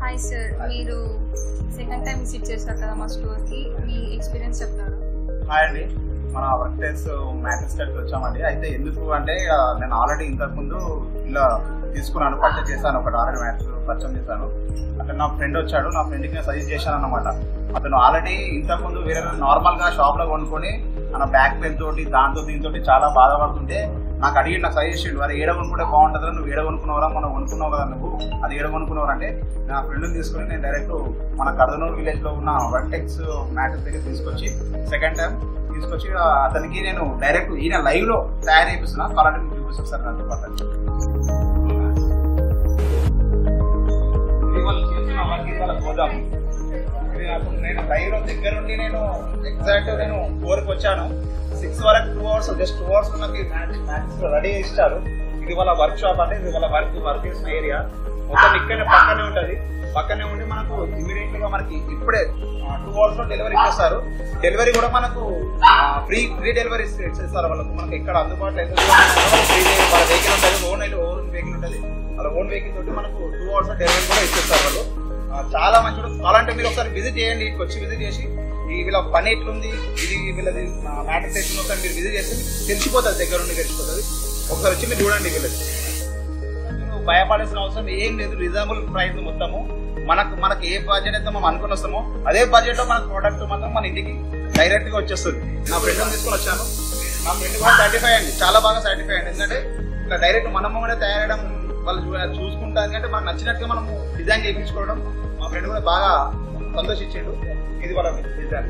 Hi sir, మీరు second time visit చేశారు కదా మా స్టోర్కి, మీ ఎక్స్పీరియన్స్ చెప్తారా? హాయ్ అండి, మన వర్క్ ప్లేస్ మ్యాట్రిక్స్ దగ్గరికి వచ్చామండి. అయితే ఎందుకు అంటే నేను ఆల్రెడీ ఇంతకుముందు ఇలా తీసుకున్నాను, పర్చేస్ చేశాను, ఒకటి ఆల్రెడీ మ్యాట్రిక్స్ పర్చేస్ చేశాను. అక్కడ నా ఫ్రెండ్ వచ్చాడు, నా ఫ్రెండ్కి నేను సజెస్ట్ చేశాను అన్నమాట. అతను ఆల్రెడీ ఇంతకుముందు వేరే నార్మల్గా షాప్లో కొనుక్కొని మన బ్యాక్ పెయిన్ తోటి దాంతో దీంతో చాలా బాధపడుతుంటే నాకు అడిగి నాకు సజెస్ట్ చేయండి, మరి ఏడ కొనుక్కుంటే బాగుంటుందా, నువ్వు ఏడ కొనుక్కున్నావురా, మనం కొనుక్కున్నావు కదా నువ్వు, అది ఏడ కొనుక్కున్నావు అంటే నా ఫ్రెండ్ని తీసుకుని నేను డైరెక్ట్ మన కర్దనూరు విలేజ్లో ఉన్న వర్టెక్స్ మ్యాట్రిక్స్ దగ్గర తీసుకొచ్చి సెకండ్ టైం తీసుకొచ్చి అతనికి నేను డైరెక్ట్ ఈయన లైవ్ లో తయారు చేపిస్తున్నా. అలాంటి మీకు చూపిస్తాను సార్. నాతో పాటు గోదాం ఇది నాకు నేను లైవ్ లో దగ్గర నుండి నేను ఎగ్జాక్ట్ నేను 4కి వచ్చాను. 6 వరకు 2 అవర్స్ జస్ట్ 2 అవర్స్ నాకు మ్యాట్రిక్స్ రెడీ ఇచ్చారు. ఇది వాళ్ళ వర్క్ షాప్ అంటే ఇది వాళ్ళ వర్క్ చేసిన ఏరియా మొత్తం ఇక్కడనే పక్కనే ఉంటుంది. పక్కనే ఉండి మనకు ఇమీడియట్ గా మనకి ఇప్పుడే 2 అవర్స్ లో డెలివరీ ఇచ్చేస్తారు. డెలివరీ కూడా మనకు ఫ్రీ డెలివరీ ఇచ్చేస్తారు వాళ్ళకు. మనకి ఎక్కడ అందుబాటులో అయితే వాళ్ళ వెహికల్ ఉంటుంది, ఓన్ వెహికల్ ఉంటుంది. వాళ్ళ ఓన్ వెహికల్ తోటి మనకు 2 అవర్స్ లో డెలివరీ కూడా ఇచ్చేస్తారు వాళ్ళు. చాలా మంచిగా. అలాంటి మీరు ఒకసారి విజిట్ చేయండి, ఇక్కడికి వచ్చి విజిట్ చేసి వీళ్ళ పని ఎట్లుంది, ఇది వీళ్ళది మ్యాట్రిక్స్ ఎట్లుంది ఒకసారి మీరు విజిట్ చేస్తే తెలిసిపోతుంది, దగ్గర నుండి తెలిసిపోతుంది. ఒకసారి వచ్చి మీరు చూడండి. వీళ్ళది భయపడాల్సిన అవసరం ఏం లేదు. రీజనబుల్ ప్రైస్ మొత్తము. మనకు ఏ బడ్జెట్ అయితే మనం అనుకుని వస్తామో అదే బడ్జెట్ లో మనకు ప్రోడక్ట్ మాత్రం మన ఇంటికి డైరెక్ట్ గా వచ్చేస్తుంది. నా ఫ్రెండ్ తీసుకొని వచ్చాను, నా ఫ్రెండ్ కూడా సాటిస్ఫై అండి, చాలా బాగా సాటిస్ఫై అండి. ఎందుకంటే ఇట్లా డైరెక్ట్ మనము కూడా తయారయడం వాళ్ళు చూసుకుంటా, ఎందుకంటే మనకు నచ్చినట్టుగా మనం డిజైన్ చేయించుకోవడం మా ఫ్రెండ్ కూడా బాగా సంతోషించాడు. ఇది వాళ్ళ డిజైన్.